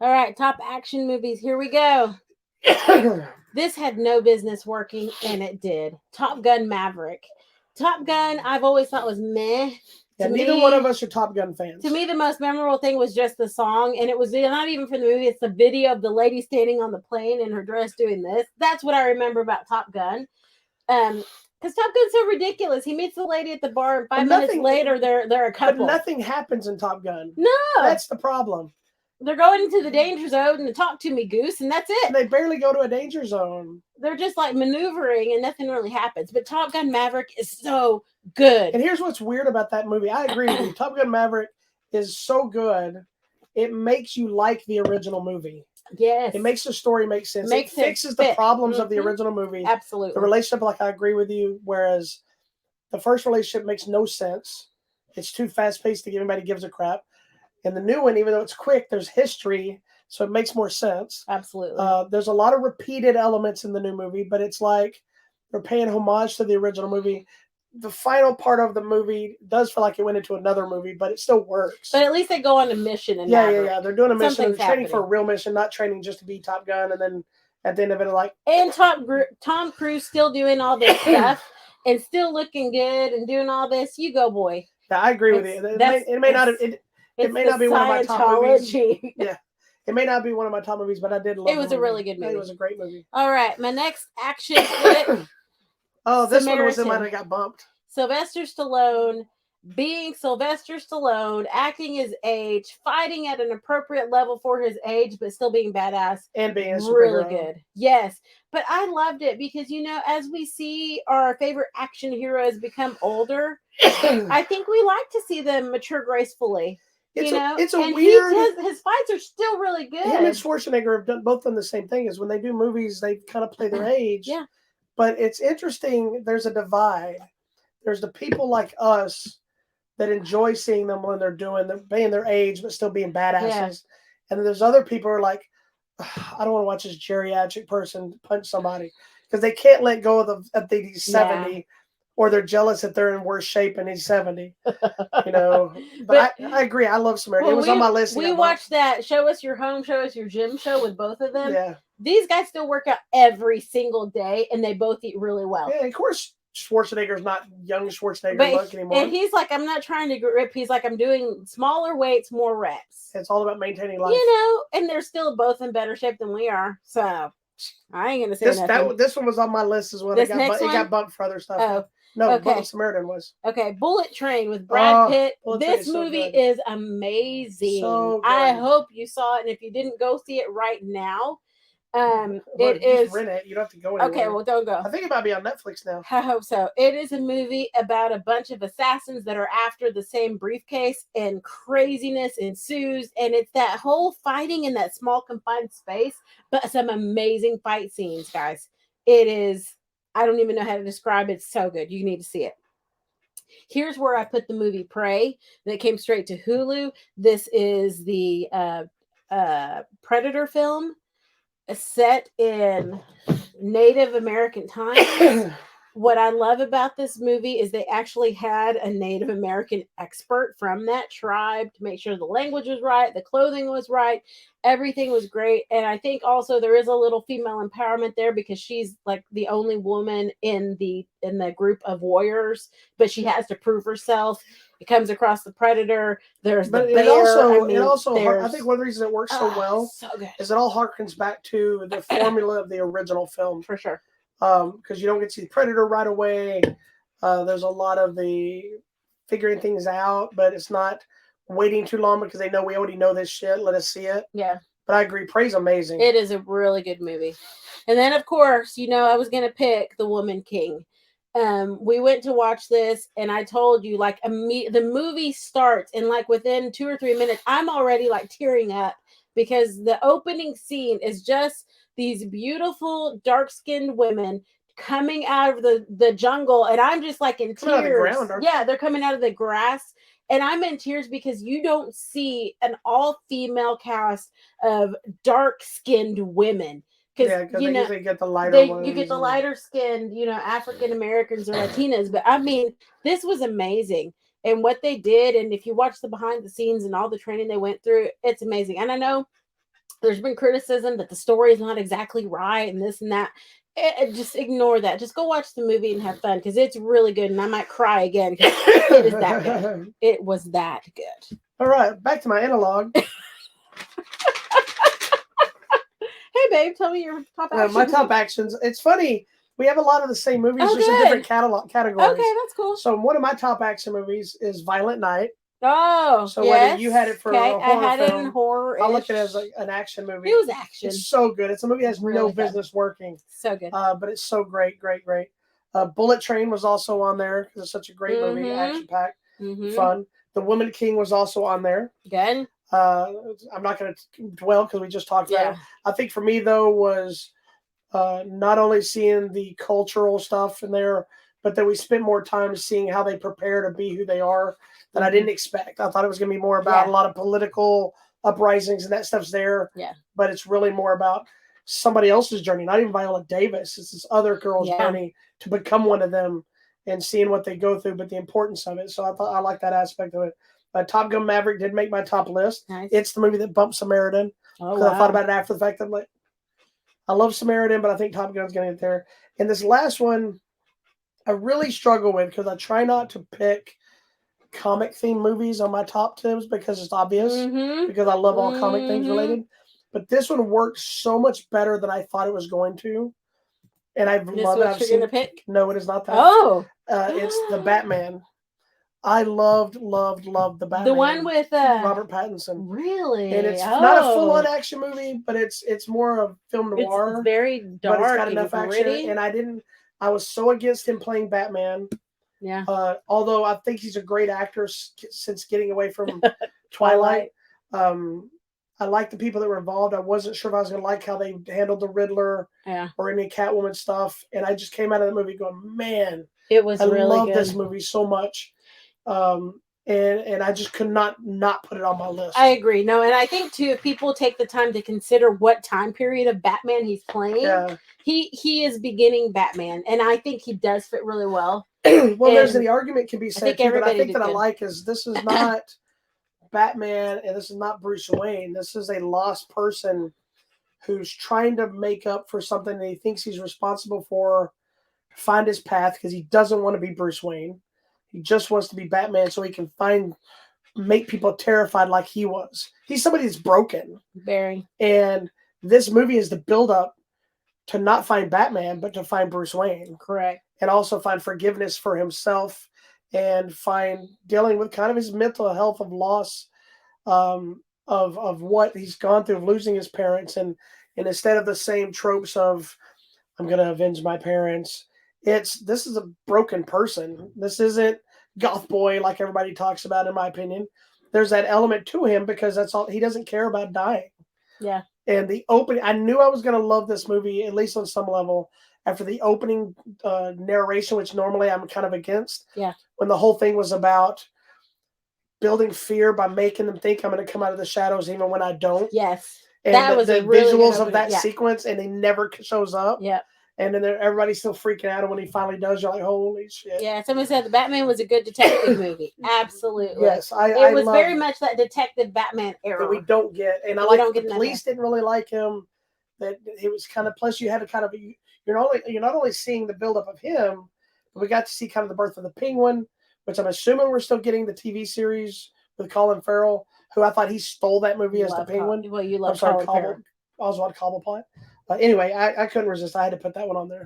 All right, top action movies. Here we go. This had no business working, and it did. Top Gun Maverick. Top Gun, I've always thought was meh. Yeah, To neither one of me, us are Top Gun fans. to me, the most memorable thing was just the song, and it was not even from the movie. It's the video of the lady standing on the plane in her dress doing this. That's what I remember about Top Gun. Because Top Gun's so ridiculous. He meets the lady at the bar, and But 5 minutes nothing, later, they're a but couple. nothing happens in Top Gun. No, That's the problem. they're going into the danger zone and talk to me, Goose, and that's it. And they barely go to a danger zone. They're just like maneuvering, and nothing really happens. But Top Gun Maverick is so good. And here's what's weird about that movie. I agree with you. Top Gun Maverick is so good. It makes you like the original movie. Yes, It makes the story make sense. Makes it fixes it the fit. problems of the Mhm. original movie. Absolutely. The relationship, like I agree with you, whereas the first relationship makes no sense. It's too fast paced to give anybody gives a crap. And the new one, even though it's quick, there's history, so it makes more sense. Absolutely. There's a lot of repeated elements in the new movie, but it's like they're paying homage to the original movie. The final part of the movie does feel like it went into another movie, but it still works. But at least they go on a mission and Yeah. They're doing a mission. Something's They're training for a happening. real mission, not training just to be Top Gun. And then at the end of it, like, And Tom Cruise still doing all this stuff and still looking good and doing all this. You go, boy. yeah, I agree with you. It may not. It may not be one of my top movies. Scientology. Yeah, it may not be one of my top movies, but I did love it. It was a really good movie. It was a great movie. All right, my next action flick. Oh, this one was Samaritan. the one that got bumped. Sylvester Stallone being Sylvester Stallone, acting his age, fighting at an appropriate level for his age, but still being badass. And being a really superhero. good. Yes. But I loved it because, as we see our favorite action heroes become older, I think we like to see them mature gracefully. It's a and weird. His fights are still really good. Him and Schwarzenegger have both done the same thing. Is when they do movies, they kind of play their age. Yeah. But it's interesting. There's a divide. There's the people like us that enjoy seeing them when they're being their age, but still being badasses. Yeah. And then there's other people who are like, I don't want to watch this geriatric person punch somebody because they can't let go of that he's 70, or they're jealous that they're in worse shape and he's 70. But I agree. I love Samaritan. It was on my list. We watched that Show Us Your Home, Show Us Your Gym show with both of them. Yeah. These guys still work out every single day, and they both eat really well. Yeah, of course. Schwarzenegger's not young Schwarzenegger look anymore. And he's like, I'm not trying to grip. He's like, I'm doing smaller weights, more reps. It's all about maintaining life. And they're still both in better shape than we are. So I ain't gonna say nothing. This one was on my list as well. It got bumped for other stuff. Oh. No, okay. Samaritan was. Okay, Bullet Train with Brad Pitt. This movie is so amazing. So I hope you saw it, and if you didn't, go see it right now. It is. Rent it. You don't have to go anywhere. Okay, well, don't go. I think it might be on Netflix now. I hope so. It is a movie about a bunch of assassins that are after the same briefcase, and craziness ensues. And it's that whole fighting in that small confined space, but some amazing fight scenes, guys. It is. I don't even know how to describe it. It's so good. You need to see it. Here's where I put the movie Prey that came straight to Hulu. This is the Predator film set in Native American times. What I love about this movie is they actually had a Native American expert from that tribe to make sure the language was right, the clothing was right, everything was great. And I think also there is a little female empowerment there because she's like the only woman in the group of warriors, but she has to prove herself. It comes across the Predator. There's the bear. I think one of the reasons it works so well is it all harkens back to the formula of the original film. For sure. Because you don't get to see the Predator right away. There's a lot of the figuring things out, but it's not waiting too long because they know we already know this shit. Let us see it. Yeah. But I agree. Prey's amazing. It is a really good movie. And then, of course, I was going to pick The Woman King. We went to watch this, and I told you, like, the movie starts, and like within 2 or 3 minutes, I'm already like tearing up because the opening scene is just these beautiful dark-skinned women coming out of the jungle, and I'm just like in tears. They're coming out of the grass, and I'm in tears because you don't see an all-female cast of dark-skinned women. Because they usually get the lighter ones. You get the lighter skinned, African Americans or Latinas. But I mean, this was amazing. And what they did, and if you watch the behind the scenes and all the training they went through, it's amazing. And I know there's been criticism that the story is not exactly right and this and that. Just ignore that. Just go watch the movie and have fun because it's really good, and I might cry again. It is that good. It was that good. All right, back to my analog. Hey, babe, tell me your top actions. My top actions. It's funny. We have a lot of the same movies, just in different categories. Okay, that's cool. So one of my top action movies is Violent Night. Oh, so whether you had it for a horror I had film, it in horror. I'll look at it as an action movie. It was action. It's so good. It's a movie that has really no business working. So good. But it's so great. Bullet Train was also on there because it's such a great movie, action packed, fun. The Woman King was also on there. Good. I'm not going to dwell because we just talked about it. I think for me though was not only seeing the cultural stuff in there, but that we spent more time seeing how they prepare to be who they are that I didn't expect. I thought it was going to be more about a lot of political uprisings and that stuff's there. Yeah. But it's really more about somebody else's journey, not even Viola Davis. It's this other girl's journey to become one of them and seeing what they go through, but the importance of it. So I thought I like that aspect of it. Top Gun Maverick did make my top list. Nice. It's the movie that bumped Samaritan. Oh, wow. I thought about it after the fact. I'm like, I love Samaritan, but I think Top Gun's going to get there. And this last one, I really struggle with because I try not to pick comic themed movies on my top 10s because it's obvious because I love all comic things related. But this one worked so much better than I thought it was going to. And I've loved it. You're gonna pick? No, it is not that. Oh. It's the Batman. I loved the Batman. The one with Robert Pattinson. Really? And it's not a full-on action movie, but it's more of film noir. It's very dark, but it's got enough gritty. action. And I was so against him playing Batman. Yeah. Although I think he's a great actor since getting away from Twilight. I like the people that were involved. I wasn't sure if I was going to like how they handled the Riddler or any Catwoman stuff. And I just came out of the movie going, man, it was really love good. this movie so much. And I just could not put it on my list. I agree. No, and I think too, if people take the time to consider what time period of Batman he's playing, he is beginning Batman, and I think he does fit really well. There's the argument can be said too, but I think that good. I like is this is not Batman and this is not Bruce Wayne. This is a lost person who's trying to make up for something that he thinks he's responsible for, find his path because he doesn't want to be Bruce Wayne. He just wants to be Batman so he can make people terrified like he was. He's somebody that's broken. Very. And this movie is the build-up to not find Batman, but to find Bruce Wayne. Correct. And also find forgiveness for himself and find dealing with kind of his mental health of loss of what he's gone through, of losing his parents. And instead of the same tropes of, I'm going to avenge my parents, this is a broken person. This isn't goth boy like everybody talks about, in my opinion. There's that element to him because that's all he doesn't care about dying. Yeah. And the opening, I knew I was going to love this movie, at least on some level, after the opening narration, which normally I'm kind of against. Yeah. When the whole thing was about building fear by making them think I'm going to come out of the shadows even when I don't. Yes. And that was the really visuals of that sequence, and he never shows up. Yeah. And then everybody's still freaking out, and when he finally does, you're like, "Holy shit!" Yeah, someone said the Batman was a good detective movie. Absolutely, yes, it was very much that detective Batman era that we don't get, and I like the police didn't really like him. That he was kind of. Plus, you had to kind of you're not only seeing the buildup of him, but we got to see kind of the birth of the Penguin, which I'm assuming we're still getting the TV series with Colin Farrell, who I thought he stole that movie as the Penguin. Well, you love Colin Farrell. Oswald Cobblepot. Anyway, I couldn't resist. I had to put that one on there.